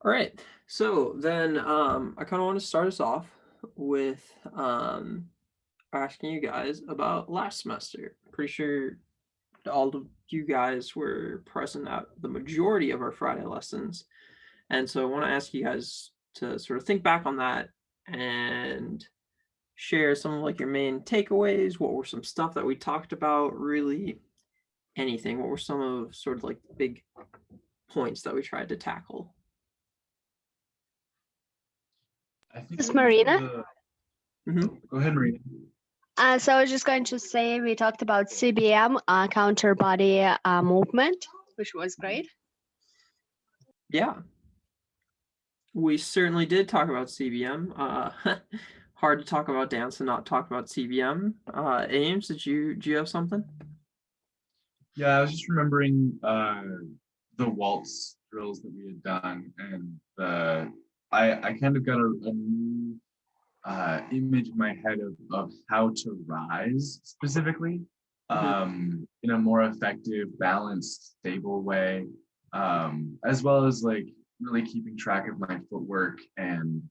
All right. So then I kind of want to start us off with asking you guys about last semester. Pretty sure all of you guys were present at the majority of our Friday lessons. And so I want to ask you guys to sort of think back on that and share some of like your main takeaways. What were some stuff that we talked about? Really anything. What were some of sort of like the big points that we tried to tackle? I think It's Marina. Go ahead, Marina. So I was just going to say we talked about CBM, counter body movement, which was great. Yeah, we certainly did talk about CBM. Hard to talk about dance and not talk about CBM. Ames, did you have something? Yeah, I was just remembering the waltz drills that we had done, and I kind of got a new image in my head of how to rise specifically in a more effective, balanced, stable way, as well as like really keeping track of my footwork and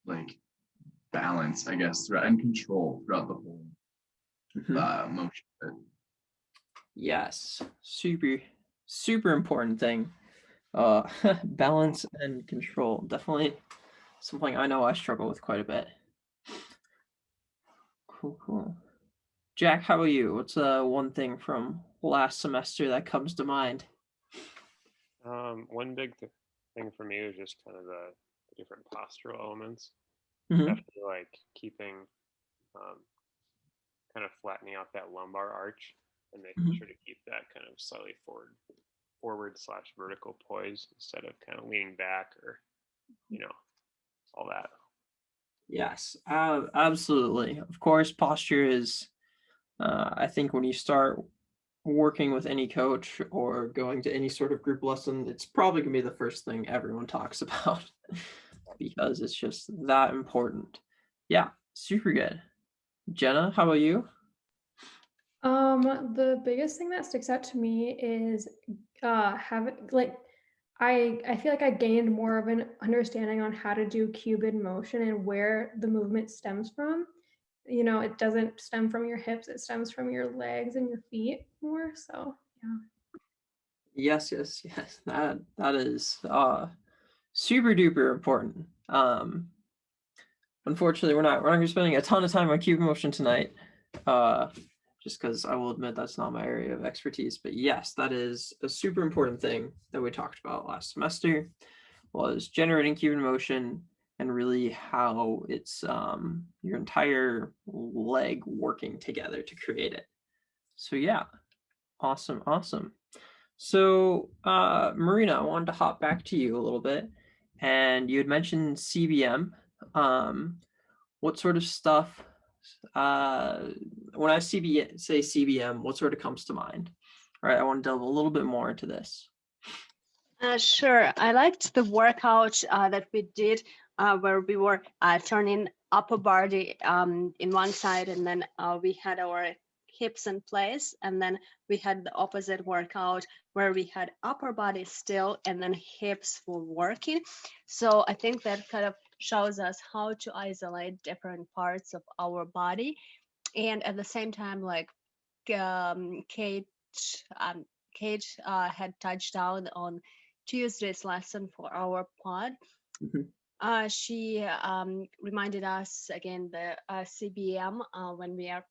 like balance, I guess, and control throughout the whole motion. Yes, super important thing. Balance and control, definitely something I know I struggle with quite a bit. Cool. Jack, how about you? What's one thing from last semester that comes to mind? One big thing for me was just kind of the different postural elements. Mhm. Definitely like keeping, kind of flattening out that lumbar arch and making sure to keep that kind of slightly forward/vertical poise instead of kind of leaning back or, all that. Yes, absolutely. Of course, posture is, I think when you start working with any coach or going to any sort of group lesson, it's probably going to be the first thing everyone talks about because it's just that important. Yeah, super good. Jenna, how about you? The biggest thing that sticks out to me is having like I feel like I gained more of an understanding on how to do cubed motion and where the movement stems from. It doesn't stem from your hips, it stems from your legs and your feet more. So yeah. Yes. That is super duper important. Unfortunately, we're not going to be spending a ton of time on cube motion tonight. Just because I will admit that's not my area of expertise. But yes, that is a super important thing that we talked about last semester, was generating cube motion and really how it's your entire leg working together to create it. So yeah, awesome. So Marina, I wanted to hop back to you a little bit, and you had mentioned CBM. What sort of stuff? When I say CBM, what sort of comes to mind? All right, I want to delve a little bit more into this. Sure. I liked the workout that we did where we were turning upper body in one side, and then we had our hips in place, and then we had the opposite workout where we had upper body still and then hips were working. So I think that kind of shows us how to isolate different parts of our body, and at the same time, like Kate had touched down on Tuesday's lesson for our pod. She reminded us again the CBM when we are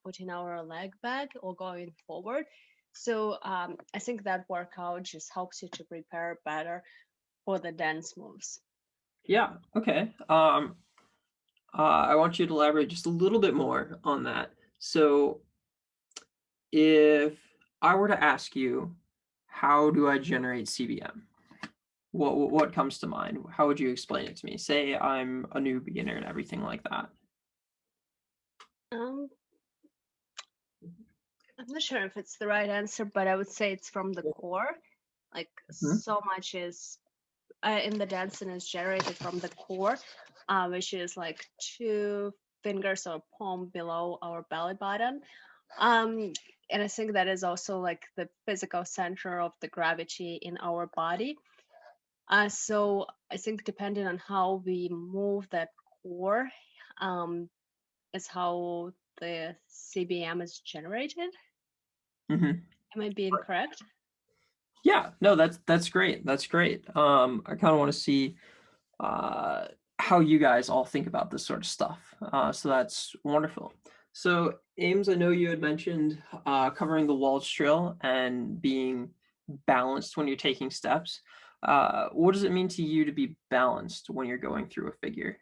putting our leg back or going forward. So I think that workout just helps you to prepare better for the dance moves. Yeah. Okay. I want you to elaborate just a little bit more on that. So, if I were to ask you, how do I generate CBM? What comes to mind? How would you explain it to me? Say I'm a new beginner and everything like that. I'm not sure if it's the right answer, but I would say it's from the core. Like so much is in the dancing is generated from the core, which is like 2 fingers or palm below our belly button. And I think that is also like the physical center of the gravity in our body. So I think depending on how we move that core, is how the CBM is generated. Mm-hmm. Am I being correct? Yeah, no, that's great. That's great. I kind of want to see how you guys all think about this sort of stuff. So that's wonderful. So Ames, I know you had mentioned covering the Waltz drill and being balanced when you're taking steps. What does it mean to you to be balanced when you're going through a figure?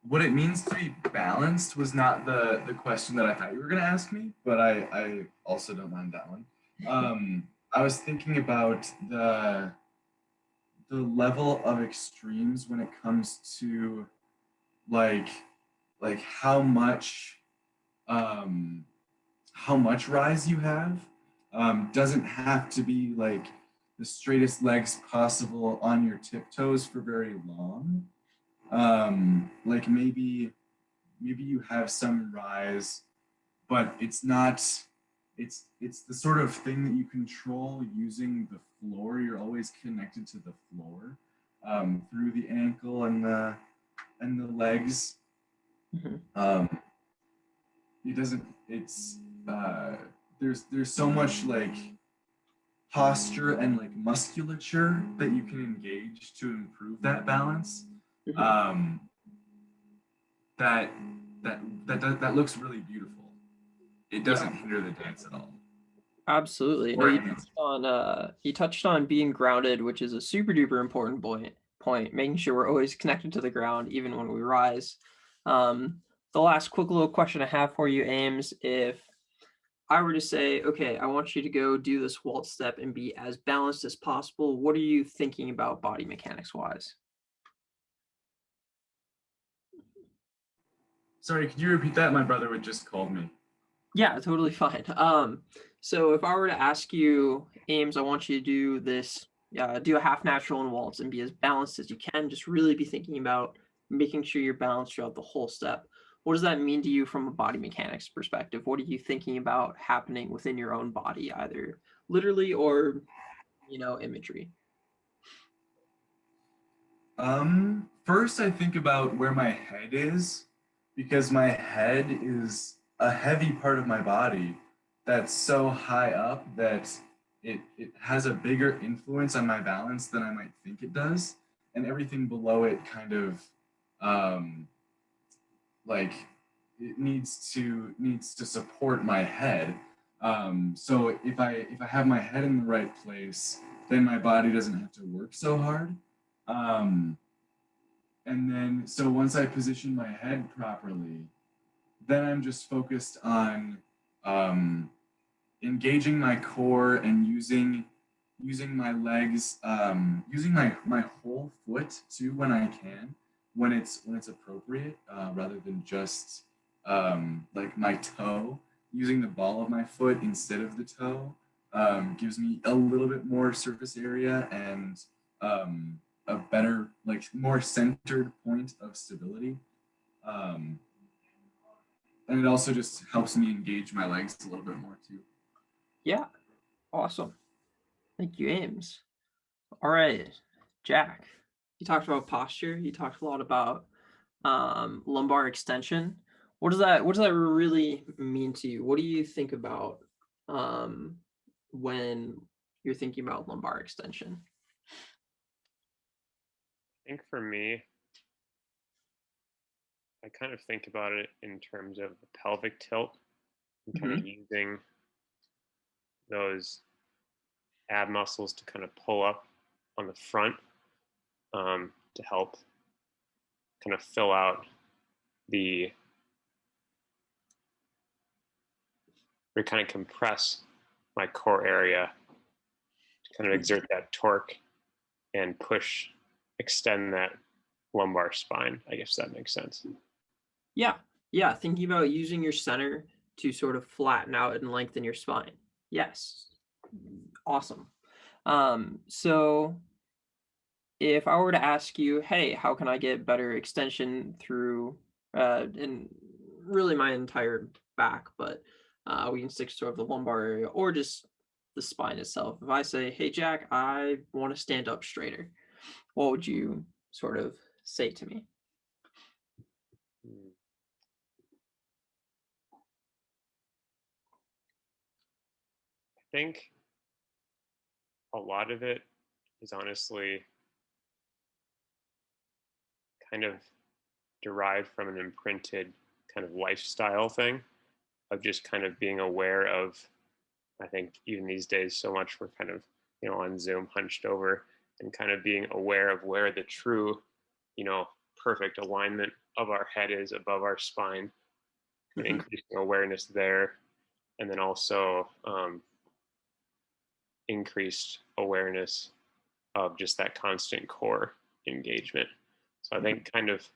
What it means to be balanced was not the question that I thought you were going to ask me, but I also don't mind that one. I was thinking about the level of extremes when it comes to like like how much rise you have. Doesn't have to be like the straightest legs possible on your tiptoes for very long. Like maybe you have some rise, but it's the sort of thing that you control using the floor. You're always connected to the floor through the ankle and the legs. Mhm. It doesn't. It's there's so much like posture and like musculature that you can engage to improve that balance. Mhm. That that looks really beautiful. It doesn't hinder the dance at all. Absolutely. No, you touched on being grounded, which is a super duper important point, making sure we're always connected to the ground even when we rise. The last quick little question I have for you, Ames, if I were to say, okay, I want you to go do this waltz step and be as balanced as possible, what are you thinking about body mechanics wise? Sorry, could you repeat that? My brother would just called me. Yeah, totally fine. So if I were to ask you, Ames, I want you to do this, do a half natural and waltz and be as balanced as you can. Just really be thinking about making sure you're balanced throughout the whole step. What does that mean to you from a body mechanics perspective? What are you thinking about happening within your own body, either literally or, imagery? First I think about where my head is because my head is a heavy part of my body that's so high up that it has a bigger influence on my balance than I might think it does. And everything below it kind of um, like it needs to support my head. So if I have my head in the right place, then my body doesn't have to work so hard. Um, and then so once I position my head properly, then I'm just focused on um, engaging my core and using my legs, using my whole foot too when I can, when it's appropriate, rather than just like my toe. Using the ball of my foot instead of the toe gives me a little bit more surface area and a better, like more centered point of stability. Um, and it also just helps me engage my legs a little bit more too. Yeah, awesome. Thank you, Ames. All right, Jack, you talked about posture. You talked a lot about lumbar extension. What does that really mean to you? What do you think about um, when you're thinking about lumbar extension? I think for me, I kind of think about it in terms of the pelvic tilt and kind of using those ab muscles to kind of pull up on the front to help kind of fill out the or kind of compress my core area to kind of exert that torque and push, extend that lumbar spine. I guess that makes sense. Yeah, yeah. Thinking about using your center to sort of flatten out and lengthen your spine. Yes, awesome. So if I were to ask you, hey, how can I get better extension through in really my entire back, but We can stick to sort of the lumbar area or just the spine itself. If I say, hey, Jack, I want to stand up straighter, what would you sort of say to me? I think a lot of it is honestly kind of derived from an imprinted kind of lifestyle thing of just kind of being aware of, I think even these days so much we're kind of, on Zoom hunched over and kind of being aware of where the true, perfect alignment of our head is above our spine, and increasing awareness there. And then also increased awareness of just that constant core engagement. So I think kind of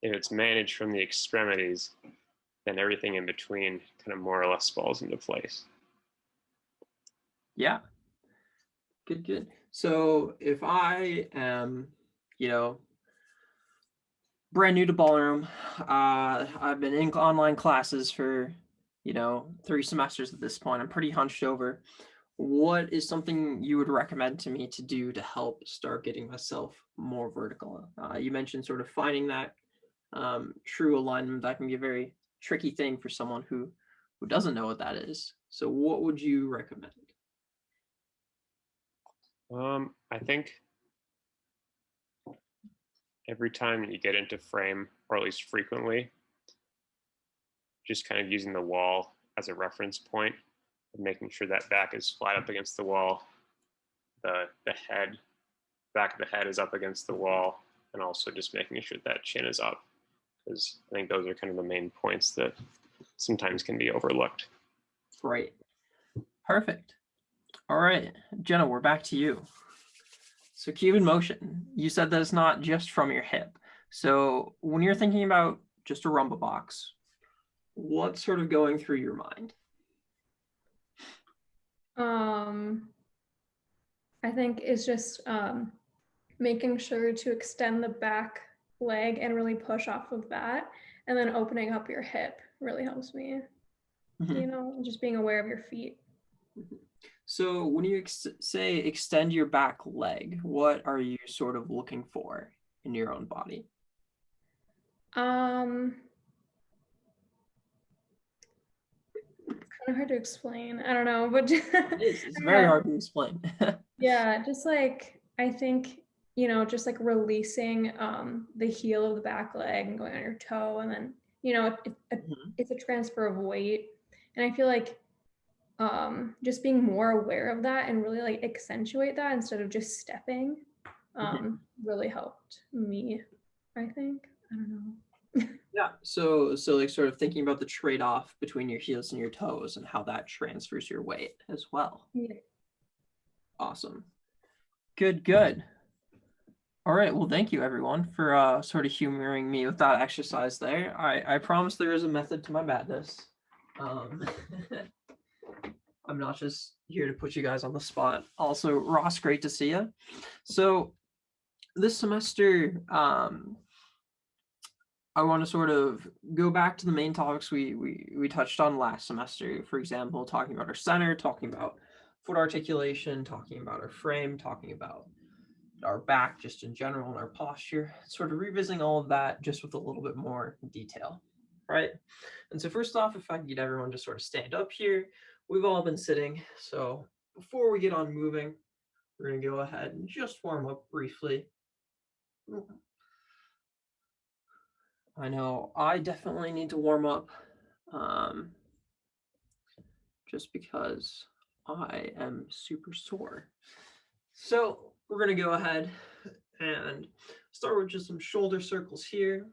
if it's managed from the extremities, then everything in between kind of more or less falls into place. Yeah. Good. So if I am, brand new to ballroom, I've been in online classes for, 3 semesters at this point. I'm pretty hunched over. What is something you would recommend to me to do to help start getting myself more vertical? You mentioned sort of finding that true alignment. That can be a very tricky thing for someone who doesn't know what that is. So what would you recommend? I think every time you get into frame, or at least frequently, just kind of using the wall as a reference point, and making sure that back is flat up against the wall, the back of the head is up against the wall, and also just making sure that chin is up, because I think those are kind of the main points that sometimes can be overlooked. Great. Perfect. All right, Jenna, we're back to you. So cubic motion, you said that it's not just from your hip. So when you're thinking about just a rumba box, what's sort of going through your mind? I think it's just making sure to extend the back leg and really push off of that, and then opening up your hip really helps me. Just being aware of your feet. So when you say extend your back leg, what are you sort of looking for in your own body? Kind of hard to explain. I don't know, but It's very hard to explain. Yeah, just like I think, just like releasing the heel of the back leg and going on your toe, and then it's a transfer of weight, and I feel like just being more aware of that and really like accentuate that instead of just stepping really helped me, I think. I don't know. Yeah, so like sort of thinking about the trade-off between your heels and your toes and how that transfers your weight as well. Yeah. Awesome. Good. All right, well, thank you everyone for sort of humoring me with that exercise there. I promise there is a method to my madness. I'm not just here to put you guys on the spot. Also, Ross, great to see you. So this semester, I want to sort of go back to the main topics we touched on last semester. For example, talking about our center, talking about foot articulation, talking about our frame, talking about our back just in general and our posture, sort of revisiting all of that just with a little bit more detail, right? And so first off, if I can get everyone to sort of stand up here, we've all been sitting. So before we get on moving, we're going to go ahead and just warm up briefly. I know I definitely need to warm up just because I am super sore. So we're going to go ahead and start with just some shoulder circles here.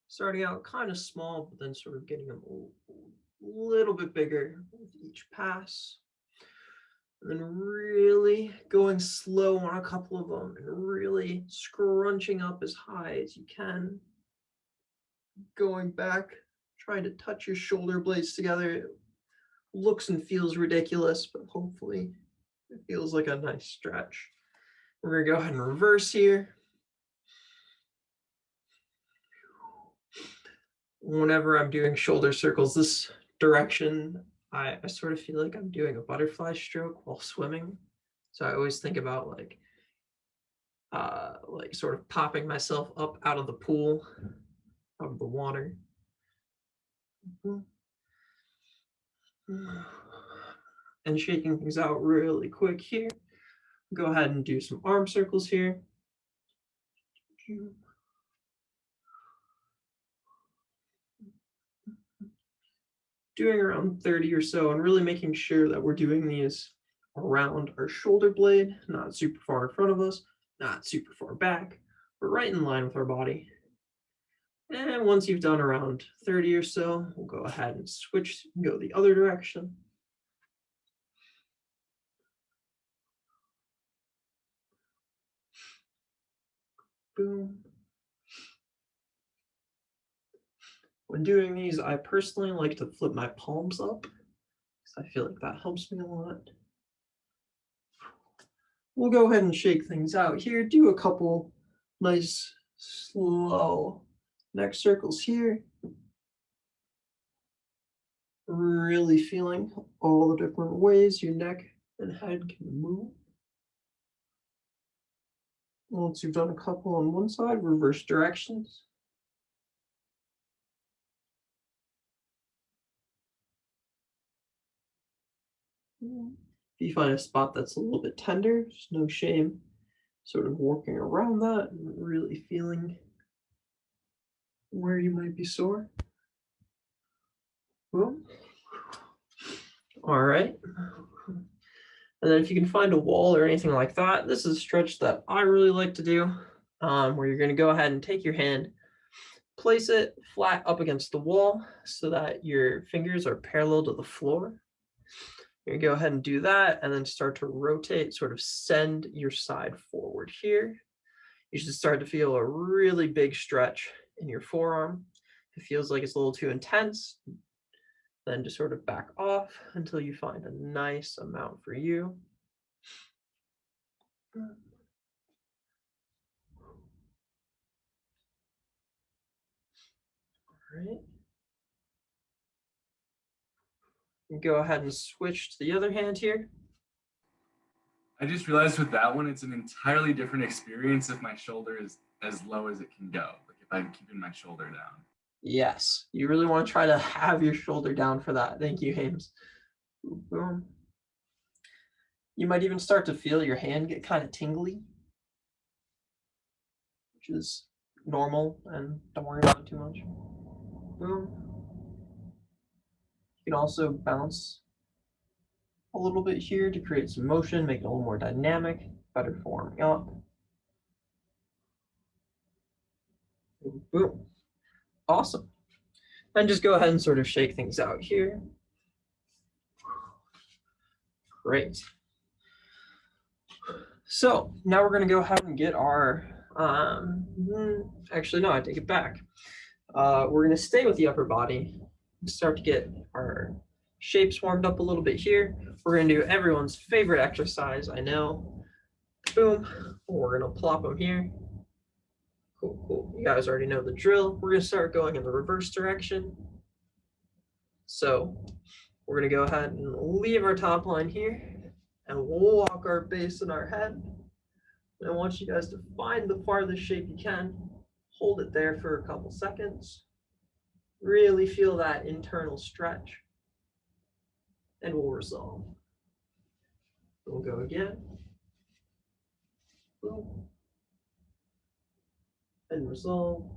Starting out kind of small, but then sort of getting them a little bit bigger with each pass. And then really going slow on a couple of them and really scrunching up as high as you can. Going back, trying to touch your shoulder blades together. It looks and feels ridiculous, but hopefully it feels like a nice stretch. We're gonna go ahead and reverse here. whenever I'm doing shoulder circles this direction, I sort of feel like I'm doing a butterfly stroke while swimming. So I always think about like sort of popping myself up out of the pool, out of the water. And shaking things out really quick here. Go ahead and do some arm circles here. Doing around 30 or so, and really making sure that we're doing these around our shoulder blade, not super far in front of us, not super far back, but right in line with our body. And once you've done around 30 or so, we'll go ahead and switch and go the other direction. Boom. When doing these, I personally like to flip my palms up because I feel like that helps me a lot. We'll go ahead and shake things out here. Do a couple nice, slow neck circles here. Really feeling all the different ways your neck and head can move. Once you've done a couple on one side, reverse directions. If you find a spot that's a little bit tender, there's no shame sort of working around that and really feeling where you might be sore. Boom. All right. And then if you can find a wall or anything like that, this is a stretch that I really like to do, where you're going to go ahead and take your hand, place it flat up against the wall so that your fingers are parallel to the floor. You're going to go ahead and do that and then start to rotate, sort of send your side forward here. You should start to feel a really big stretch in your forearm. If it feels like it's a little too intense, then just sort of back off until you find a nice amount for you. All right. You go ahead and switch to the other hand here. I just realized with that one, it's an entirely different experience if my shoulder is as low as it can go. Like if I'm keeping my shoulder down. Yes, you really want to try to have your shoulder down for that. Thank you, Hames. Boom. You might even start to feel your hand get kind of tingly, which is normal, and don't worry about it too much. Boom. You can also bounce a little bit here to create some motion, make it a little more dynamic, better for warming up. Boom, boom. Awesome. And just go ahead and sort of shake things out here. Great. So now we're going to go ahead and get our, actually, no, I take it back. We're going to stay with the upper body and start to get our shapes warmed up a little bit here. We're going to do everyone's favorite exercise, I know. Boom. We're going to plop them here. Cool, cool. You guys already know the drill. We're going to start going in the reverse direction. So we're going to go ahead and leave our top line here and we'll walk our base and our head. And I want you guys to find the farthest shape you can. Hold it there for a couple seconds. Really feel that internal stretch. And we'll resolve. We'll go again. Boom. And resolve.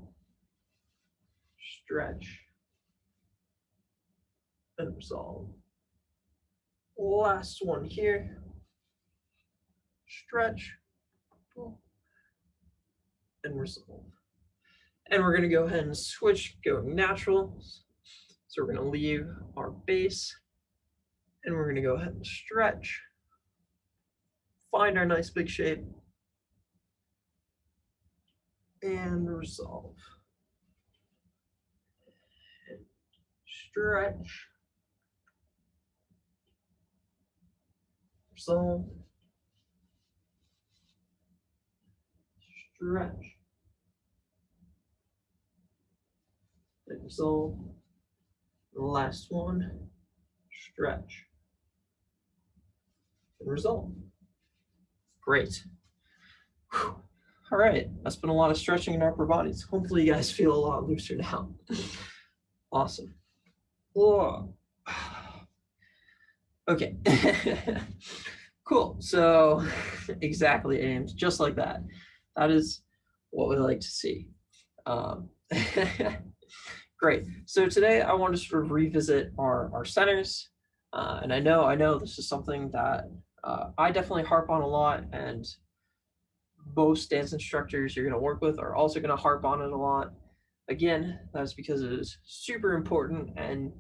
Stretch. And resolve. Last one here. Stretch. Boom. And resolve. And we're going to go ahead and switch, going natural. So we're going to leave our base. And we're going to go ahead and stretch. Find our nice big shape. And resolve. And stretch. Resolve. Stretch. Tight resolve. The last one, stretch. And resolve. Great. Whew. All right, that's been a lot of stretching in our upper bodies. Hopefully you guys feel a lot looser now. Awesome. Whoa. Okay. Cool. So exactly, Ames, just like that. That is what we like to see. Great. So today I want to sort of revisit our centers. And I know this is something that I definitely harp on a lot, and most dance instructors you're going to work with are also going to harp on it a lot. Again, that's because it is super important, and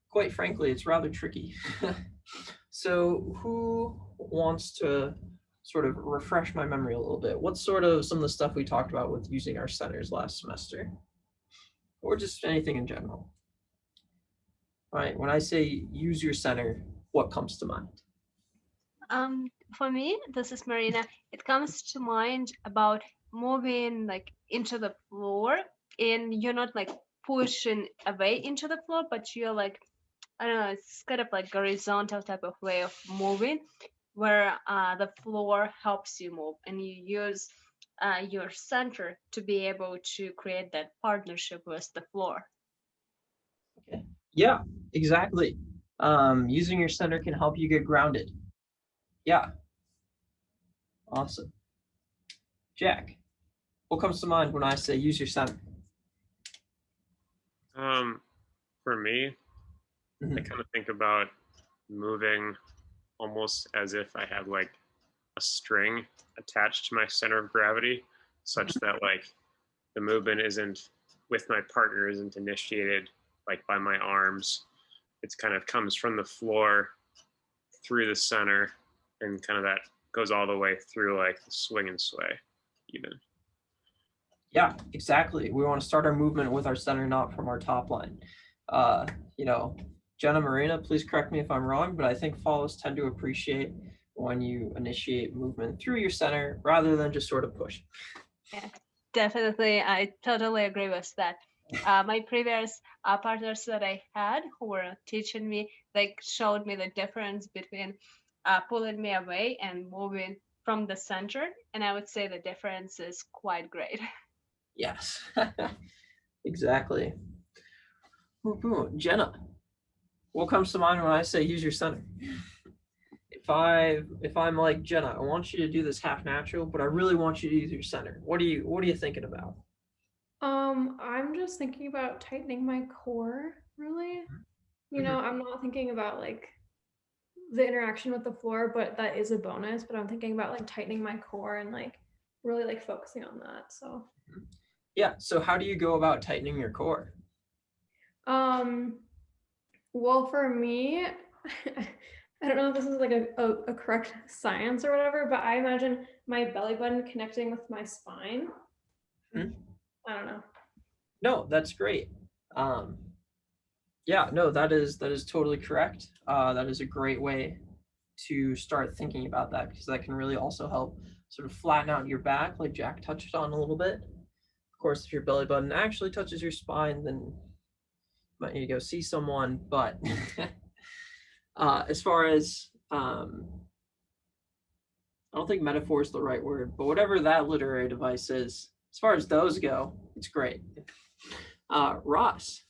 quite frankly, it's rather tricky. So who wants to sort of refresh my memory a little bit? What's sort of some of the stuff we talked about with using our centers last semester? Or just anything in general? All right, when I say use your center, what comes to mind? For me, this is Marina. It comes to mind about moving like into the floor, and you're not like pushing away into the floor, but you're like, I don't know, it's kind of like horizontal type of way of moving, where the floor helps you move, and you use your center to be able to create that partnership with the floor. Okay. Yeah, exactly. Using your center can help you get grounded. Yeah. Awesome. Jack, what comes to mind when I say use your center? For me, I kind of think about moving almost as if I have like a string attached to my center of gravity, such that like the movement isn't with my partner, isn't initiated like by my arms. It's kind of comes from the floor through the center, and kind of that goes all the way through like the swing and sway even. Yeah, exactly. We want to start our movement with our center, not from our top line. You know, Jenna Marina, please correct me if I'm wrong, but I think follows tend to appreciate when you initiate movement through your center rather than just sort of push. Yeah, definitely. I totally agree with that. My previous partners that I had who were teaching me, like showed me the difference between pulling me away and moving from the center. And I would say the difference is quite great. Yes, exactly. Jenna, what comes to mind when I say use your center? If I'm like Jenna, I want you to do this half natural, but I really want you to use your center. What are you thinking about? I'm just thinking about tightening my core, really. You know, I'm not thinking about like the interaction with the floor, but that is a bonus. But I'm thinking about like tightening my core and like really like focusing on that. So Yeah, so how do you go about tightening your core? well, for me, I don't know if this is like a correct science or whatever, but I imagine my belly button connecting with my spine. Hmm? I don't know. No, that's great. Yeah, no, that is totally correct. That is a great way to start thinking about that, because that can really also help sort of flatten out your back, like Jack touched on a little bit. Of course, if your belly button actually touches your spine, then you might need to go see someone. But as far as I don't think metaphor is the right word, but whatever that literary device is, as far as those go, it's great. Ross,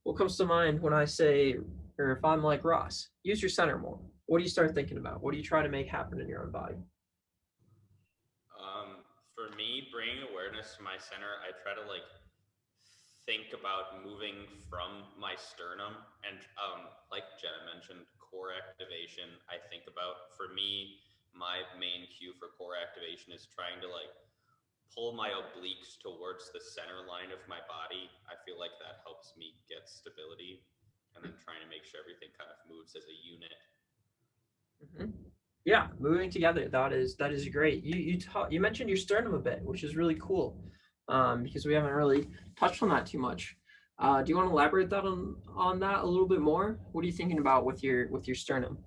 what comes to mind when I say, or if I'm like Ross, use your center more? What do you start thinking about? What do you try to make happen in your own body? For me, bringing awareness to my center, I try to like think about moving from my sternum, and like Jenna mentioned, core activation. I think about, for me, my main cue for core activation is trying to like pull my obliques towards the center line of my body. I feel like that helps me get stability, and then trying to make sure everything kind of moves as a unit. Mm-hmm. Yeah, moving together. That is great. You mentioned your sternum a bit, which is really cool, because we haven't really touched on that too much. Do you want to elaborate that on that a little bit more? What are you thinking about with your sternum?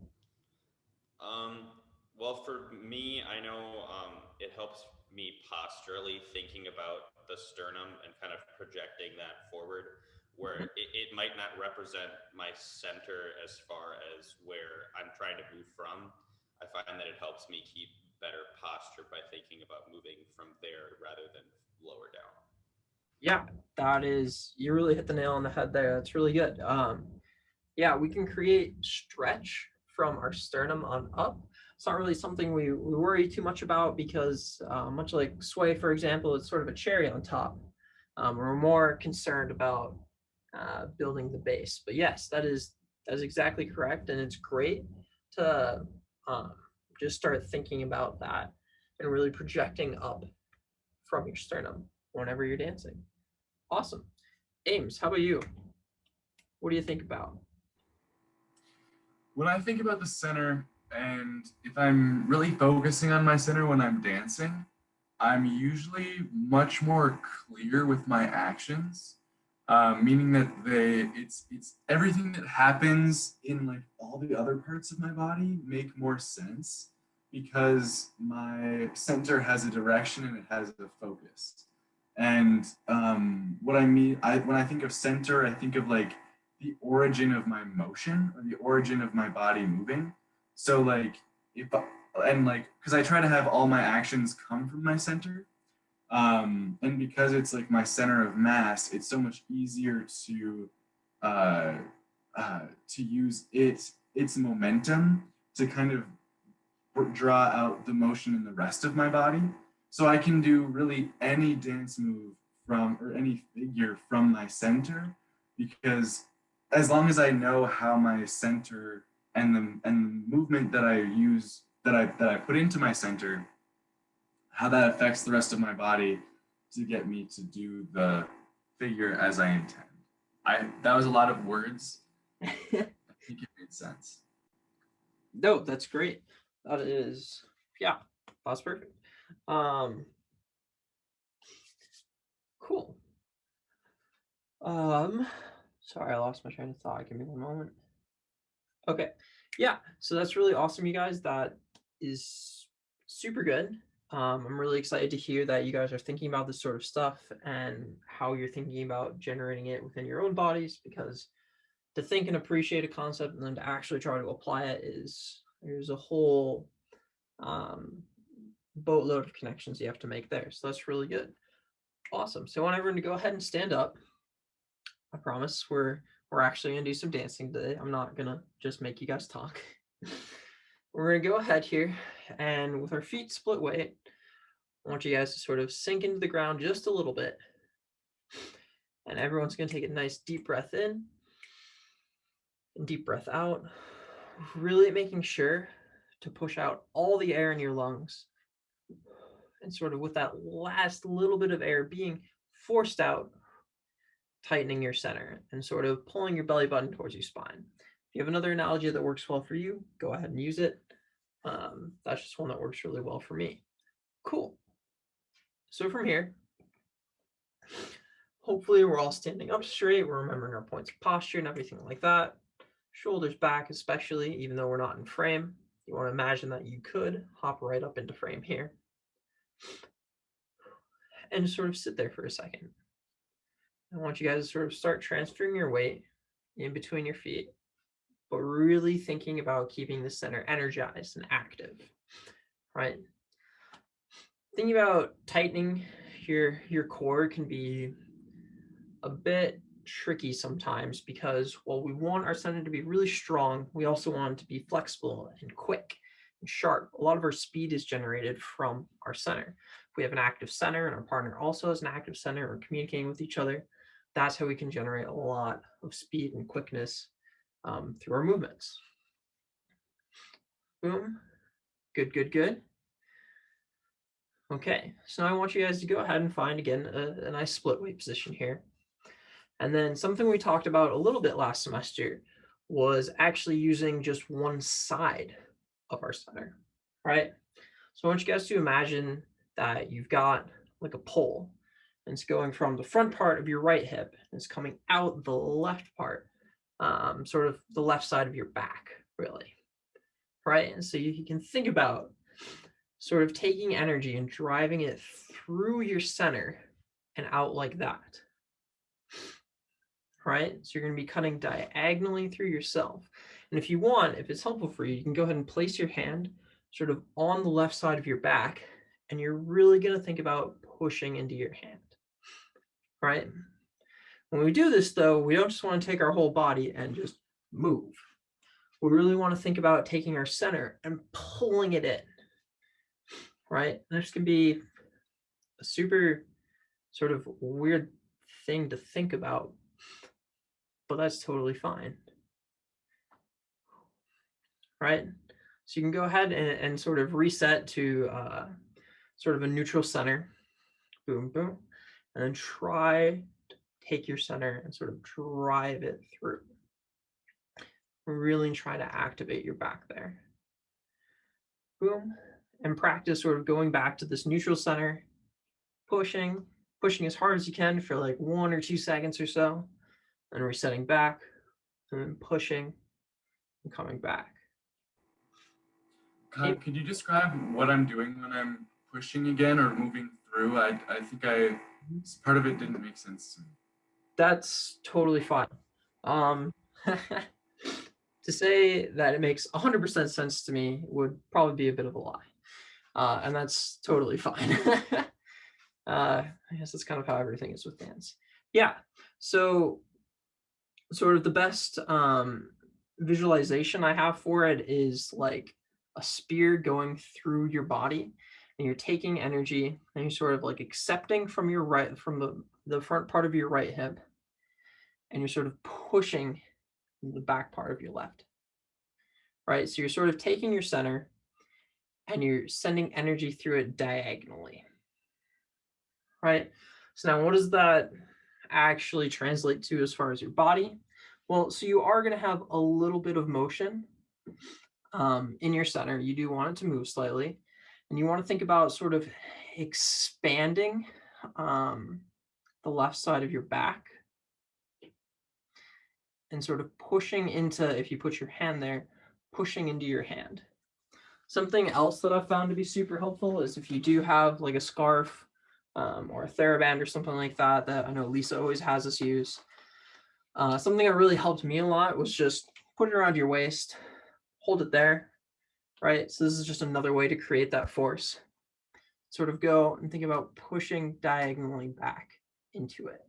Well, for me, I know it helps me posturally thinking about the sternum and kind of projecting that forward, where it might not represent my center as far as where I'm trying to move from. I find that it helps me keep better posture by thinking about moving from there rather than lower down. Yeah, that is, you really hit the nail on the head there. That's really good. Yeah, we can create stretch from our sternum on up. It's not really something we worry too much about because much like sway, for example, it's sort of a cherry on top. We're more concerned about building the base. But yes, that's exactly correct. And it's great to just start thinking about that and really projecting up from your sternum whenever you're dancing. Awesome. Ames, how about you? What do you think about? When I think about the center, and if I'm really focusing on my center when I'm dancing, I'm usually much more clear with my actions, meaning that it's everything that happens in like all the other parts of my body make more sense because my center has a direction and it has a focus. And what I mean, when I think of center, I think of like the origin of my motion or the origin of my body moving. So like because I try to have all my actions come from my center, and because it's like my center of mass, it's so much easier to use its momentum to kind of draw out the motion in the rest of my body. So I can do really any dance move from or any figure from my center, because as long as I know how my center and the movement that I use that I put into my center, how that affects the rest of my body to get me to do the figure as I intend. That was a lot of words. I think it made sense. No, that's great. That is, yeah, that's perfect. Cool. Sorry, I lost my train of thought. Give me one moment. Okay. Yeah, so that's really awesome, you guys. That is super good. I'm really excited to hear that you guys are thinking about this sort of stuff and how you're thinking about generating it within your own bodies, because to think and appreciate a concept and then to actually try to apply it there's a whole boatload of connections you have to make there. So that's really good. Awesome. So I want everyone to go ahead and stand up. I promise we're actually gonna do some dancing today. I'm not gonna just make you guys talk. We're gonna go ahead here, and with our feet split weight, I want you guys to sort of sink into the ground just a little bit. And everyone's gonna take a nice deep breath in and deep breath out, really making sure to push out all the air in your lungs. And sort of with that last little bit of air being forced out, tightening your center and sort of pulling your belly button towards your spine. If you have another analogy that works well for you, go ahead and use it. That's just one that works really well for me. Cool. So from here, hopefully we're all standing up straight. We're remembering our points of posture and everything like that. Shoulders back especially, even though we're not in frame. You want to imagine that you could hop right up into frame here. And just sort of sit there for a second. I want you guys to sort of start transferring your weight in between your feet, but really thinking about keeping the center energized and active, right? Thinking about tightening your core can be a bit tricky sometimes, because while we want our center to be really strong, we also want it to be flexible and quick and sharp. A lot of our speed is generated from our center. If we have an active center and our partner also has an active center, or communicating with each other, that's how we can generate a lot of speed and quickness through our movements. Boom. Good, good, good. Okay, so now I want you guys to go ahead and find, again, a nice split weight position here. And then something we talked about a little bit last semester was actually using just one side of our center, right? So I want you guys to imagine that you've got like a pole, and it's going from the front part of your right hip, and it's coming out the left part, sort of the left side of your back, really, right? And so you can think about sort of taking energy and driving it through your center and out like that. Right? So you're going to be cutting diagonally through yourself. And if you want, if it's helpful for you, you can go ahead and place your hand sort of on the left side of your back, and you're really going to think about pushing into your hand. Right? When we do this, though, we don't just want to take our whole body and just move. We really want to think about taking our center and pulling it in. Right? And this can be a super sort of weird thing to think about, but that's totally fine. Right? So you can go ahead and sort of reset to sort of a neutral center. Boom, boom. And then try to take your center and sort of drive it through. Really try to activate your back there. Boom. And practice sort of going back to this neutral center, pushing as hard as you can for like 1 or 2 seconds or so, and resetting back, and then pushing and coming back. Kai, could you describe what I'm doing when I'm pushing again or moving through? I think part of it didn't make sense to me. That's totally fine. To say that it makes 100% sense to me would probably be a bit of a lie. And that's totally fine. I guess that's kind of how everything is with dance. Yeah. So sort of the best visualization I have for it is like a spear going through your body, and you're taking energy and you're sort of like accepting from your right, from the front part of your right hip, and you're sort of pushing the back part of your left. Right? So you're sort of taking your center and you're sending energy through it diagonally. Right? So now what does that actually translate to as far as your body? Well, so you are going to have a little bit of motion in your center. You do want it to move slightly, and you want to think about sort of expanding the left side of your back and sort of pushing into, if you put your hand there, pushing into your hand. Something else that I've found to be super helpful is if you do have like a scarf or a TheraBand or something like that, that I know Lisa always has us use. Something that really helped me a lot was just put it around your waist, hold it there, right? So this is just another way to create that force. Sort of go and think about pushing diagonally back into it,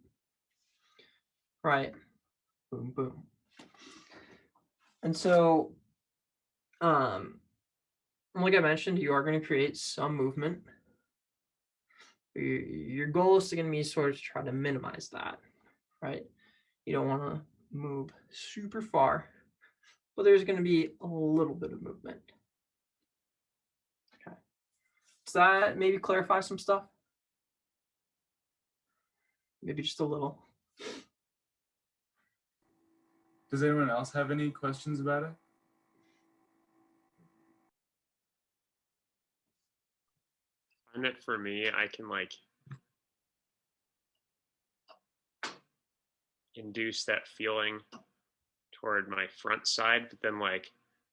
right? Boom, boom. And so, like I mentioned, you are going to create some movement. Your goal is going to be sort of to try to minimize that, right? You don't want to move super far, but there's going to be a little bit of movement. Okay. Does that maybe clarify some stuff? Maybe just a little. Does anyone else have any questions about it? I find that for me, I can like induce that feeling toward my front side, but then like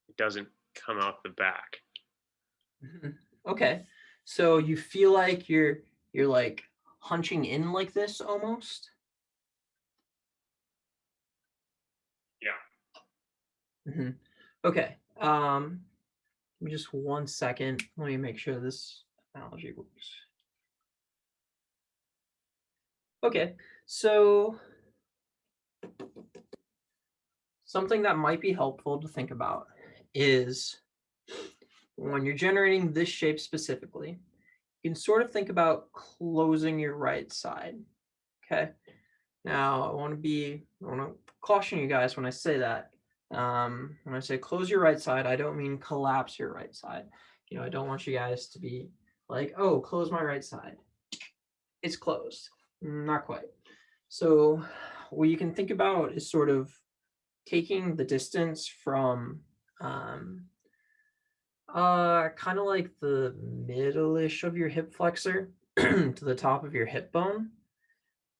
it doesn't come out the back. Okay, so you feel like you're like hunching in like this almost? Yeah. Okay. Give me just 1 second. Let me make sure this analogy works. Okay, so something that might be helpful to think about is when you're generating this shape specifically, you can sort of think about closing your right side. Okay. Now I want to caution you guys when I say that. When I say close your right side, I don't mean collapse your right side. You know, I don't want you guys to be like, oh, close my right side. It's closed. Not quite. So what you can think about is sort of taking the distance from kind of like the middle-ish of your hip flexor to the top of your hip bone,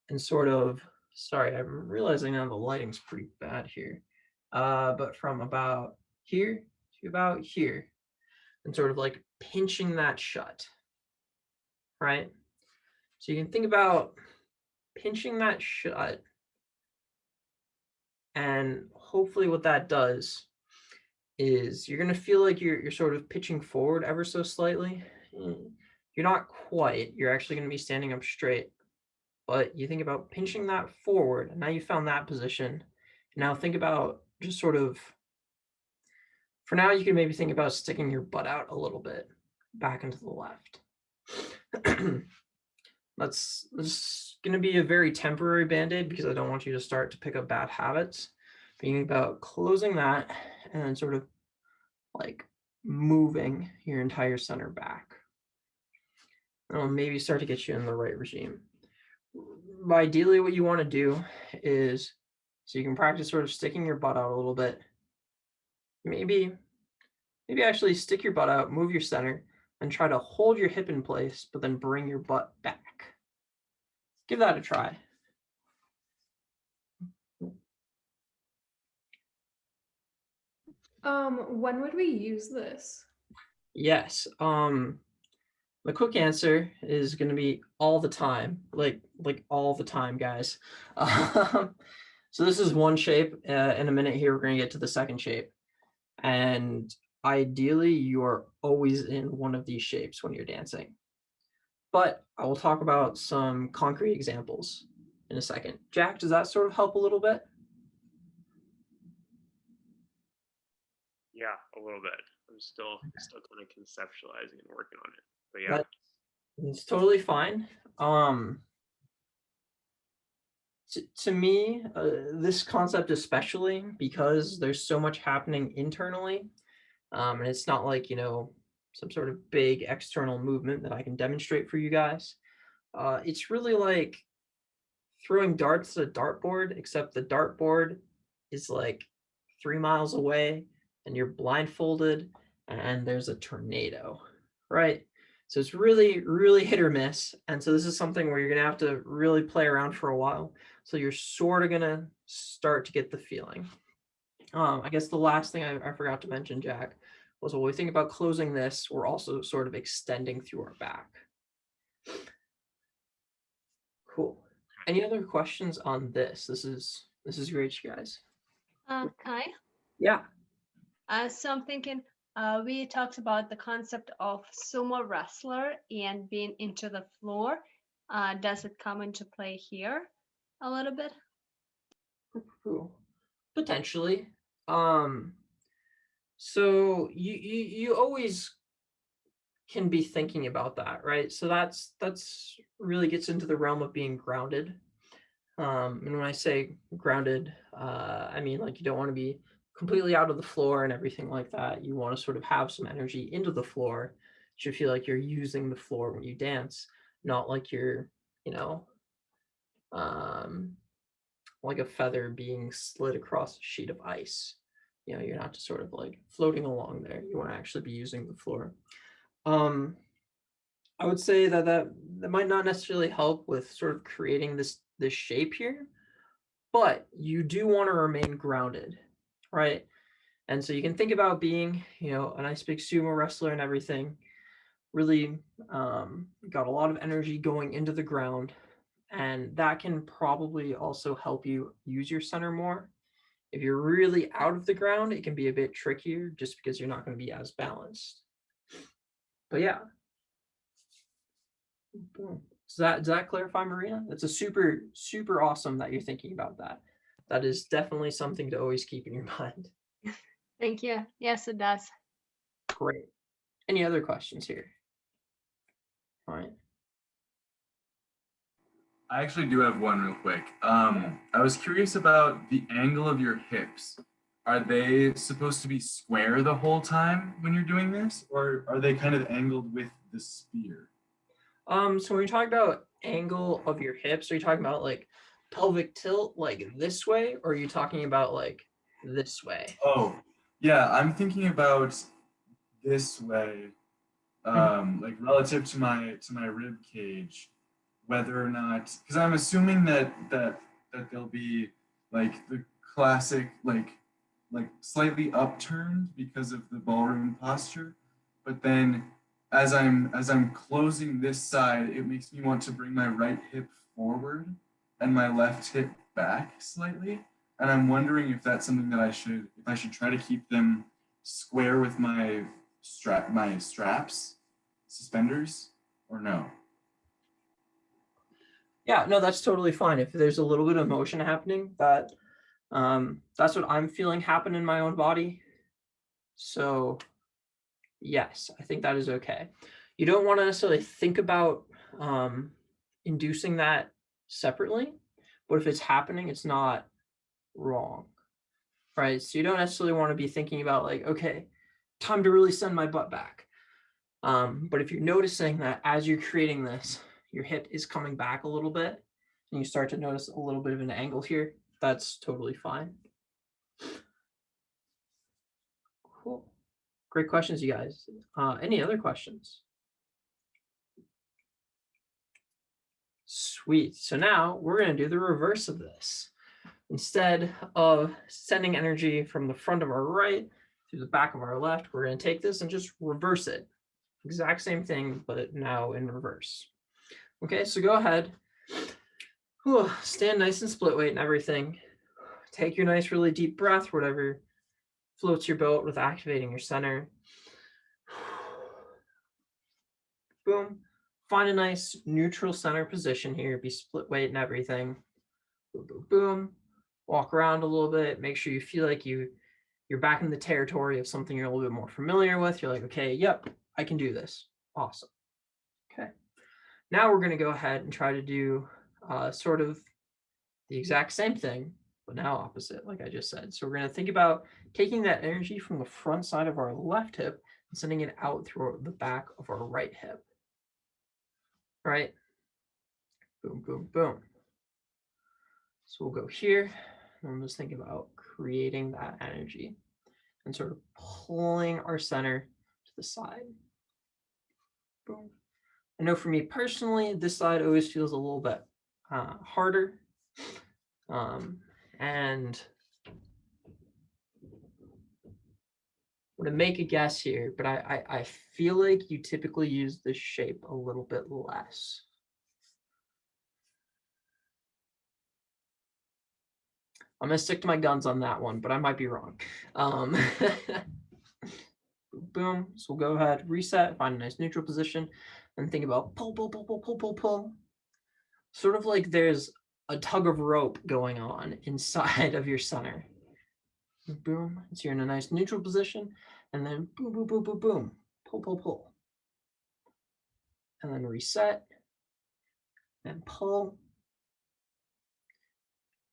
and sort of, sorry, I'm realizing now the lighting's pretty bad here, but from about here to about here, and sort of like pinching that shut, right? So you can think about pinching that shut. And hopefully what that does is you're going to feel like you're sort of pitching forward ever so slightly. You're not quite. You're actually going to be standing up straight. But you think about pinching that forward, and now you found that position. Now think about just sort of, for now, you can maybe think about sticking your butt out a little bit back into the left. That's going to be a very temporary band-aid because I don't want you to start to pick up bad habits. Being about closing that and then sort of like moving your entire center back. It'll maybe start to get you in the right regime. Ideally, what you want to do is, so you can practice sort of sticking your butt out a little bit. Maybe actually stick your butt out, move your center, and try to hold your hip in place, but then bring your butt back. Give that a try. When would we use this? Yes. The quick answer is going to be all the time, like all the time, guys. So this is one shape. In a minute here, we're going to get to the second shape. And ideally, you are always in one of these shapes when you're dancing. But I will talk about some concrete examples in a second. Jack, does that sort of help a little bit? Yeah, a little bit. I'm still kind of conceptualizing and working on it. But yeah. It's totally fine. To me, this concept especially, because there's so much happening internally, and it's not like, some sort of big external movement that I can demonstrate for you guys. It's really like throwing darts at a dartboard, except the dartboard is like 3 miles away and you're blindfolded and there's a tornado, right? So it's really, really hit or miss. And so this is something where you're going to have to really play around for a while. So you're sort of going to start to get the feeling. I guess the last thing I forgot to mention, Jack, was when we think about closing this, we're also sort of extending through our back. Cool. Any other questions on this? This is great, you guys. Kai? Yeah. So I'm thinking, we talked about the concept of sumo wrestler and being into the floor. Does it come into play here a little bit? Cool. Potentially. So you always can be thinking about that, right? So that's really gets into the realm of being grounded. And when I say grounded, I mean like you don't want to be completely out of the floor and everything like that. You want to sort of have some energy into the floor. You should feel like you're using the floor when you dance, not like you're, like a feather being slid across a sheet of ice. You're not just sort of like floating along there. You want to actually be using the floor. I would say that might not necessarily help with sort of creating this shape here, but you do want to remain grounded, right? And so you can think about being, a nice big sumo wrestler and everything, really got a lot of energy going into the ground, and that can probably also help you use your center more. If you're really out of the ground, it can be a bit trickier just because you're not going to be as balanced. But yeah. Does that clarify, Marina? It's a super, super awesome that you're thinking about that. That is definitely something to always keep in your mind. Thank you. Yes, it does. Great. Any other questions here? All right. I actually do have one real quick. I was curious about the angle of your hips. Are they supposed to be square the whole time when you're doing this, or are they kind of angled with the spear? So when you're talking about angle of your hips, are you talking about like pelvic tilt like this way, or are you talking about like this way? Oh, yeah, I'm thinking about this way, like relative to my rib cage, whether or not, because I'm assuming that they'll be like the classic like slightly upturned because of the ballroom posture, but then as I'm closing this side, it makes me want to bring my right hip forward and my left hip back slightly. And I'm wondering if that's something that if I should try to keep them square with my straps, suspenders, or no. Yeah, no, that's totally fine. If there's a little bit of motion happening, that's what I'm feeling happen in my own body. So yes, I think that is okay. You don't want to necessarily think about inducing that separately, but if it's happening, it's not wrong, right? So you don't necessarily want to be thinking about like, okay, time to really send my butt back. But if you're noticing that as you're creating this, your hip is coming back a little bit, and you start to notice a little bit of an angle here, that's totally fine. Cool. Great questions, you guys. Any other questions? Sweet. So now we're going to do the reverse of this. Instead of sending energy from the front of our right through the back of our left, we're going to take this and just reverse it. Exact same thing, but now in reverse. Okay, so go ahead. Stand nice and split weight and everything. Take your nice, really deep breath, whatever floats your boat with activating your center. Boom. Find a nice neutral center position here. Be split weight and everything. Boom, boom, boom. Walk around a little bit. Make sure you feel like you're back in the territory of something you're a little bit more familiar with. You're like, okay, yep, I can do this. Awesome. Okay. Now we're going to go ahead and try to do sort of the exact same thing, but now opposite, like I just said. So we're going to think about taking that energy from the front side of our left hip and sending it out through the back of our right hip. Right? Boom, boom, boom. So we'll go here, and I'm just thinking about creating that energy and sort of pulling our center to the side. Boom. I know for me personally, this side always feels a little bit harder. And I'm going to make a guess here, but I feel like you typically use this shape a little bit less. I'm going to stick to my guns on that one, but I might be wrong. Boom. So we'll go ahead, reset, find a nice neutral position, and think about pull, pull, pull, pull, pull, pull, pull. Sort of like there's a tug of rope going on inside of your center. Boom. So you're in a nice neutral position, and then boom, boom, boom, boom, boom. Pull, pull, pull. And then reset, and pull,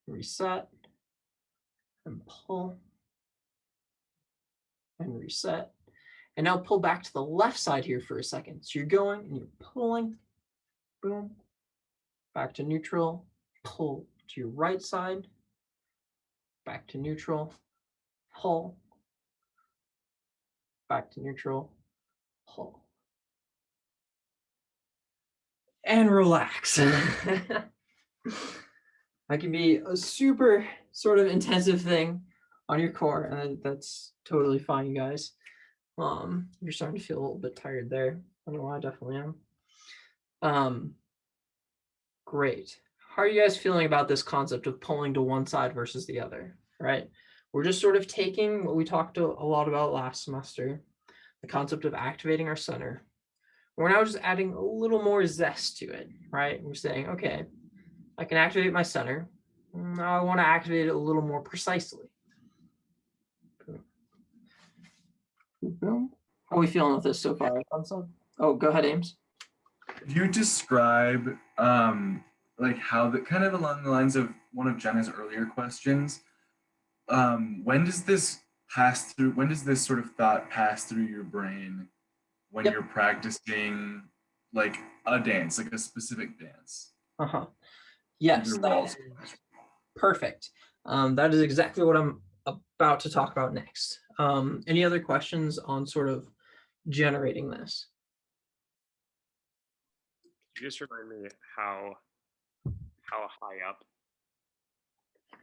reset, and pull, and reset. And now pull back to the left side here for a second. So you're going and you're pulling, boom, back to neutral, pull to your right side, back to neutral, pull, back to neutral, pull. And relax. That can be a super sort of intensive thing on your core, and that's totally fine, you guys. You're starting to feel a little bit tired there. I know I definitely am. Great. How are you guys feeling about this concept of pulling to one side versus the other, right? We're just sort of taking what we talked a lot about last semester, the concept of activating our center. We're now just adding a little more zest to it, right? We're saying, okay, I can activate my center. Now I want to activate it a little more precisely. Boom. How are we feeling with this so far? Oh, go ahead, Ames. Could you describe like how the kind of along the lines of one of Jenna's earlier questions, when does this sort of thought pass through your brain when you're practicing like a dance, like a specific dance? Yes, that is perfect. That is exactly what I'm about to talk about next. Any other questions on sort of generating this? Could you just remind me how high up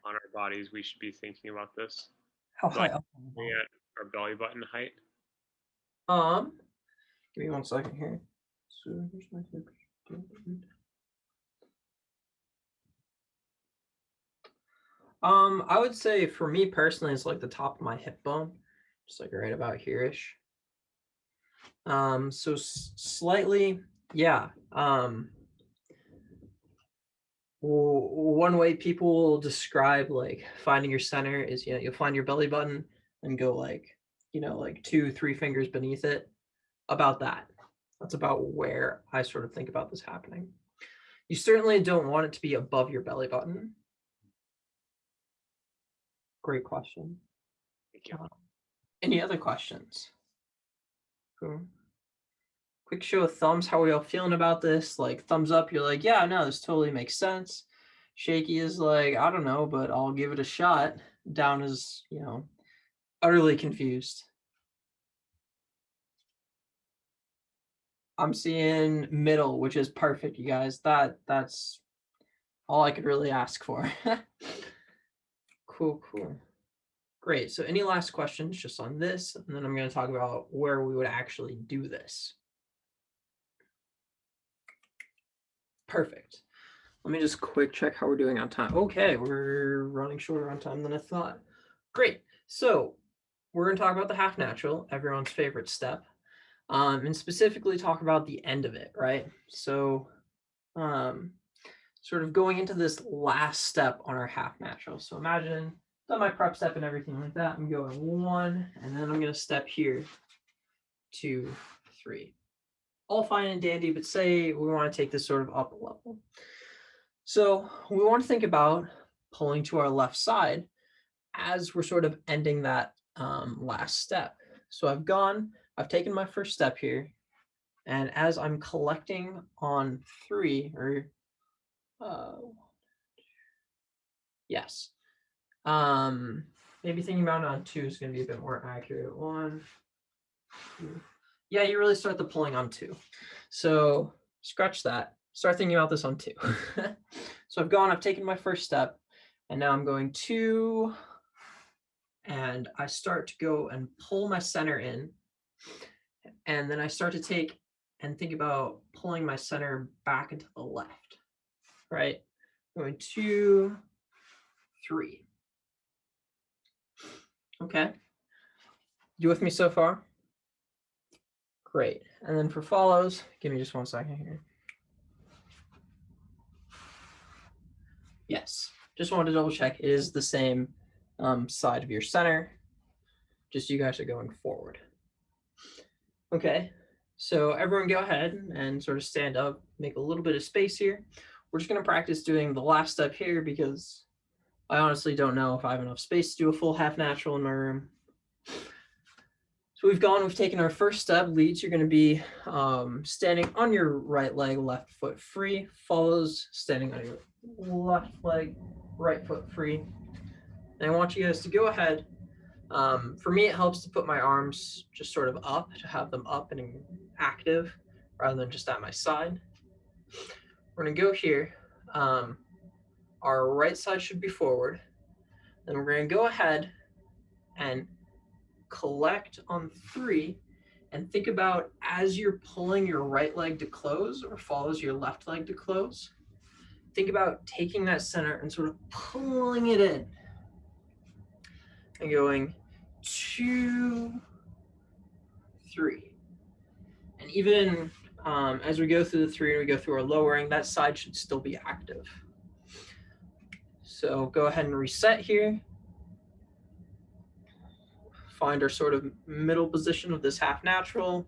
on our bodies we should be thinking about this? How high up? At our belly button height. Give me 1 second here. So here's my hip. I would say for me personally, it's like the top of my hip bone, just like right about here-ish. So slightly, yeah. One way people will describe like finding your center is, you know, you'll find your belly button and go like, you know, like 2-3 fingers beneath it. About that. That's about where I sort of think about this happening. You certainly don't want it to be above your belly button. Great question. Thank you. Any other questions? Cool. Quick show of thumbs. How are we all feeling about this? Like thumbs up, you're like, yeah, no, this totally makes sense. Shaky is like, I don't know, but I'll give it a shot. Down is, you know, utterly confused. I'm seeing middle, which is perfect, you guys. That's all I could really ask for. Cool. Great. So any last questions just on this? And then I'm going to talk about where we would actually do this. Perfect. Let me just quick check how we're doing on time. Okay, we're running shorter on time than I thought. Great. So we're going to talk about the half natural, everyone's favorite step, and specifically talk about the end of it, right? So sort of going into this last step on our half natural. So imagine done my prep step and everything like that. I'm going 1, and then I'm going to step here, 2, 3. All fine and dandy, but say we want to take this sort of up a level. So we want to think about pulling to our left side as we're sort of ending that last step. So I've taken my first step here, and as I'm collecting on 3, or yes, maybe thinking about it on 2 is going to be a bit more accurate. 1, 2. Yeah, you really start the pulling on 2. So scratch that. Start thinking about this on 2. So I've taken my first step, and now I'm going 2, and I start to go and pull my center in, and then I start to take and think about pulling my center back into the left, right? Going 2, 3. Okay. You with me so far? Great. And then for follows, give me just 1 second here. Yes, just wanted to double check. It is the same side of your center, just you guys are going forward. Okay, so everyone go ahead and sort of stand up, make a little bit of space here. We're just going to practice doing the last step here because I honestly don't know if I have enough space to do a full half natural in my room. So we've taken our first step. Leads, you're going to be standing on your right leg, left foot free. Follows, standing on your left leg, right foot free. And I want you guys to go ahead. For me, it helps to put my arms just sort of up, to have them up and active rather than just at my side. We're going to go here. Our right side should be forward. Then we're going to go ahead and collect on 3 and think about as you're pulling your right leg to close or follows your left leg to close, think about taking that center and sort of pulling it in and going 2, 3. And even as we go through the 3 and we go through our lowering, that side should still be active. So go ahead and reset here. Find our sort of middle position of this half natural.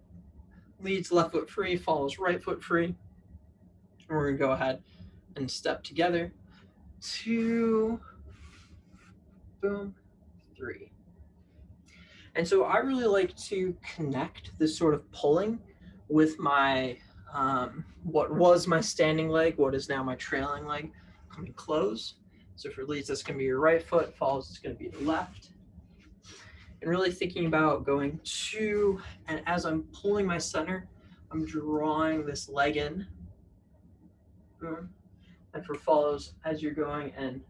Leads left foot free, follows right foot free. And we're going to go ahead and step together. 2, boom, 3. And so I really like to connect this sort of pulling with my, what was my standing leg, what is now my trailing leg, coming close. So for leads, that's going to be your right foot, follows, it's going to be the left. And really thinking about going 2, and as I'm pulling my center, I'm drawing this leg in. And for follows, as you're going and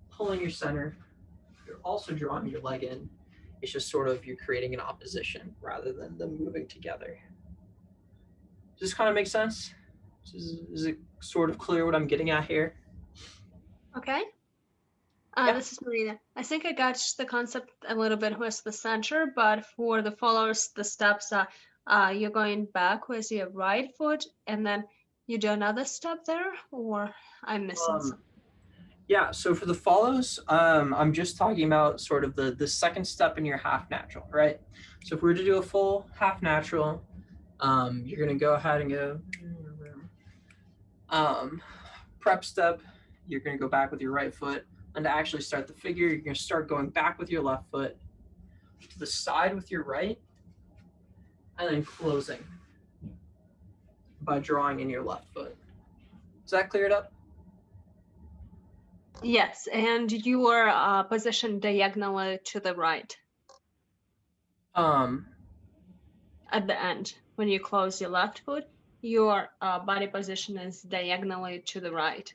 pulling your center, you're also drawing your leg in. It's just sort of you're creating an opposition rather than them moving together. Does this kind of make sense? Is it sort of clear what I'm getting at here? Okay. Yeah. This is Marina. I think I got the concept a little bit with the center, but for the followers, the steps are you're going back with your right foot and then you do another step there, or I'm missing something? Yeah, so for the follows, I'm just talking about sort of the second step in your half natural, right? So if we were to do a full half natural, you're gonna go ahead and go prep step. You're gonna go back with your right foot, and to actually start the figure, you're gonna start going back with your left foot to the side with your right, and then closing by drawing in your left foot. Does that clear it up? Yes, and you are positioned diagonally to the right Um, at the end. When you close your left foot, your body position is diagonally to the right.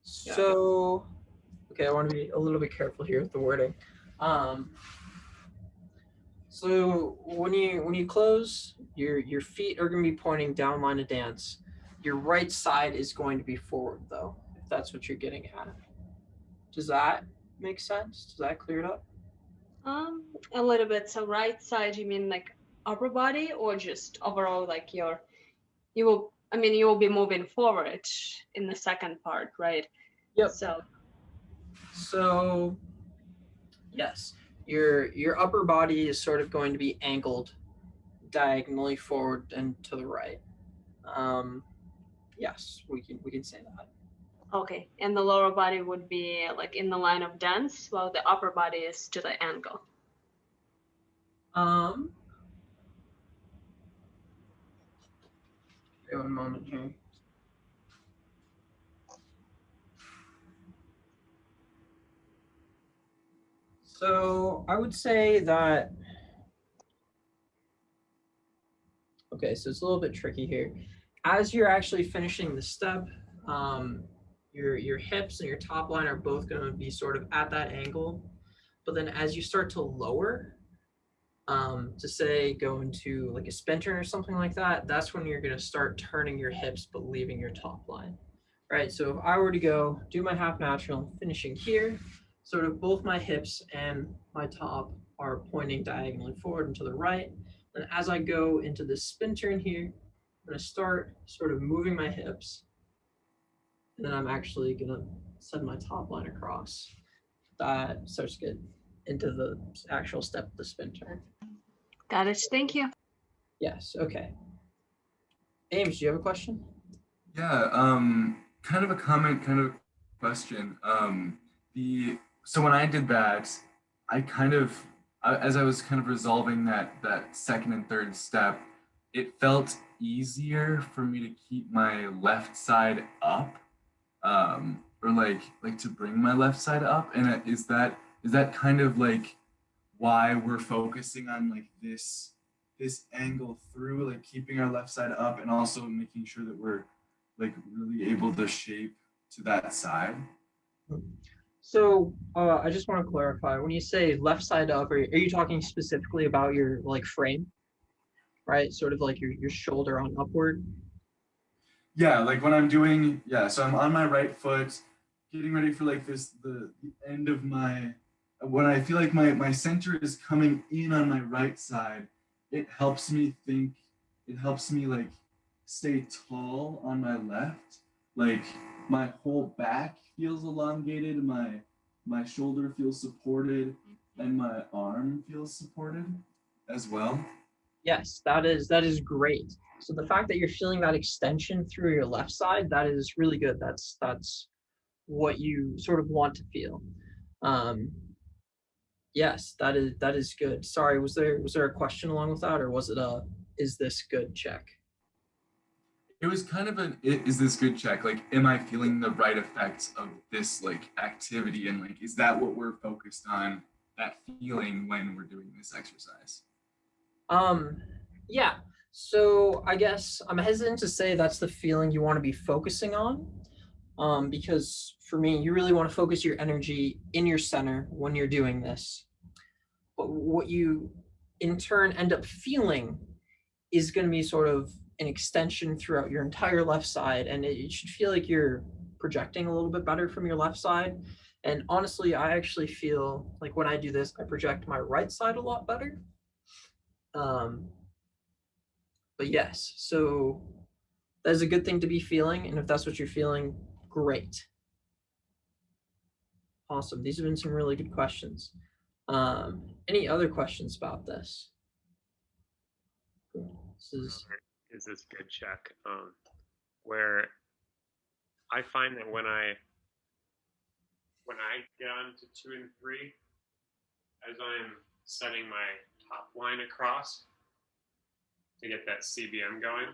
so, okay, I want to be a little bit careful here with the wording. So when you close, your feet are going to be pointing down line of dance. Your right side is going to be forward, though, if that's what you're getting at. Does that make sense? Does that clear it up? A little bit. So right side, you mean like upper body, or just overall, like you will be moving forward in the second part, right? Yep. So Yes, your upper body is sort of going to be angled diagonally forward and to the right. Yes, we can say that. okay, and the lower body would be like in the line of dance, while the upper body is to the angle. Wait 1 moment here. So I would say that, okay, so it's a little bit tricky here. As you're actually finishing the step, your hips and your top line are both going to be sort of at that angle. But then as you start to lower, to say go into like a spin turn or something like that, that's when you're going to start turning your hips but leaving your top line, right? So if I were to go do my half natural, finishing here, sort of both my hips and my top are pointing diagonally forward and to the right. And as I go into this spin turn here, I'm going to start sort of moving my hips, and then I'm actually going to send my top line across. That starts to get into the actual step of the spin turn. Got it. Thank you. Yes. Okay. Ames, do you have a question? Yeah, kind of a comment, kind of a question. So when I did that, as I was kind of resolving that second and third step, it felt easier for me to keep my left side up, or like to bring my left side up. And is that kind of like why we're focusing on like this angle through, like keeping our left side up and also making sure that we're like really able to shape to that side? So I just want to clarify, when you say left side up, are you talking specifically about your like frame, right? Sort of like your shoulder on upward? Yeah, like when I'm doing, yeah, so I'm on my right foot, getting ready for like the end of when I feel like my center is coming in on my right side, it helps me like stay tall on my left. Like my whole back feels elongated, my shoulder feels supported, and my arm feels supported as well. Yes, that is great. So the fact that you're feeling that extension through your left side, that is really good. That's what you sort of want to feel. Yes, that is good. Sorry, was there a question along with that, or was it a is this good check? It was kind of is this good check? Like, am I feeling the right effects of this like activity? And like, is that what we're focused on, that feeling when we're doing this exercise? Yeah. So I guess I'm hesitant to say that's the feeling you want to be focusing on. Because for me, you really want to focus your energy in your center when you're doing this. But what you in turn end up feeling is going to be sort of an extension throughout your entire left side, and it should feel like you're projecting a little bit better from your left side. And honestly, I actually feel like when I do this, I project my right side a lot better. But yes, so that is a good thing to be feeling. And if that's what you're feeling, great. Awesome. These have been some really good questions. Any other questions about this? Is this good check? Where I find that when I get on to 2 and 3, as I'm setting my top line across to get that CBM going,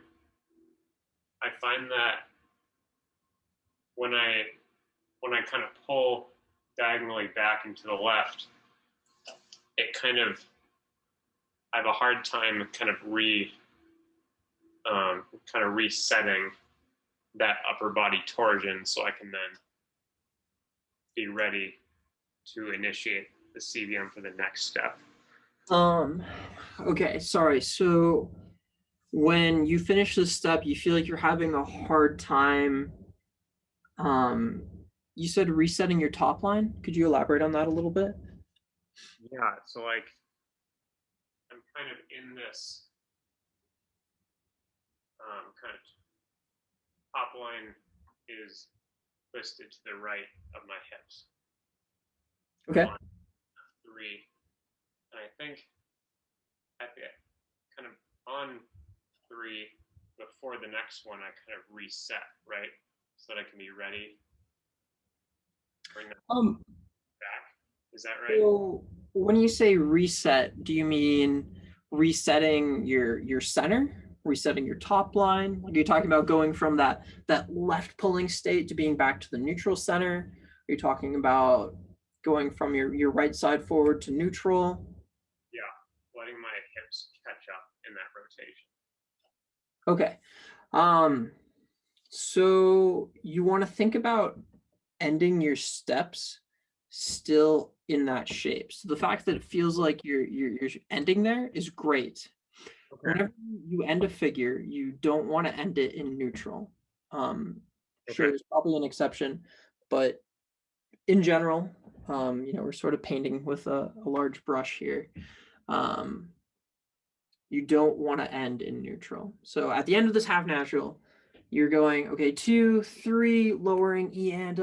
I find that when I kind of pull diagonally back and to the left, it kind of, I have a hard time kind of resetting that upper body torsion so I can then be ready to initiate the CBM for the next step. Okay, sorry. So when you finish this step, you feel like you're having a hard time. You said resetting your top line. Could you elaborate on that a little bit? Yeah, so like I'm kind of in this kind of top line is twisted to the right of my hips. Okay. On 3, and I think at the kind of on 3 before the next one, I kind of reset, right, so that I can be ready. Bring that back. Is that right? So when you say reset, do you mean resetting your center, resetting your top line? Like, are you talking about going from that left pulling state to being back to the neutral center? Are you talking about going from your right side forward to neutral? Yeah, letting my hips catch up in that rotation. Okay. So you want to think about ending your steps still in that shape. So the fact that it feels like you're ending there is great. Okay. Whenever you end a figure, you don't want to end it in neutral. Sure, there's probably an exception, but in general, we're sort of painting with a large brush here. You don't want to end in neutral. So at the end of this half natural, you're going, okay, 2, 3, lowering E and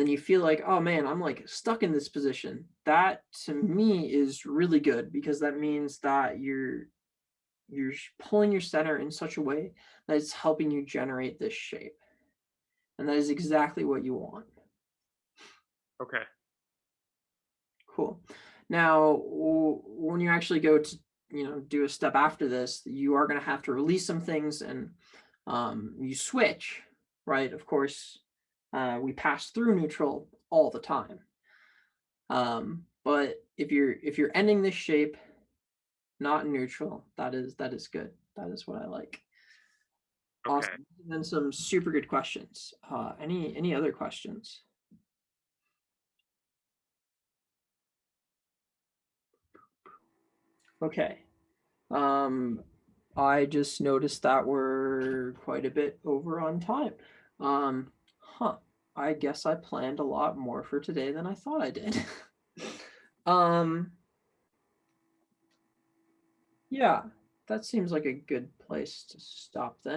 then you feel like, oh man, I'm like stuck in this position. That to me is really good because that means that you're pulling your center in such a way that it's helping you generate this shape. And that is exactly what you want. Okay. Cool. Now, when you actually go to, do a step after this, you are going to have to release some things and you switch, right? Of course, we pass through neutral all the time. But if you're ending this shape, not in neutral, that is good. That is what I like. Okay. Awesome. And then some super good questions. Any other questions? Okay. I just noticed that we're quite a bit over on time. I guess I planned a lot more for today than I thought I did. Yeah, that seems like a good place to stop then.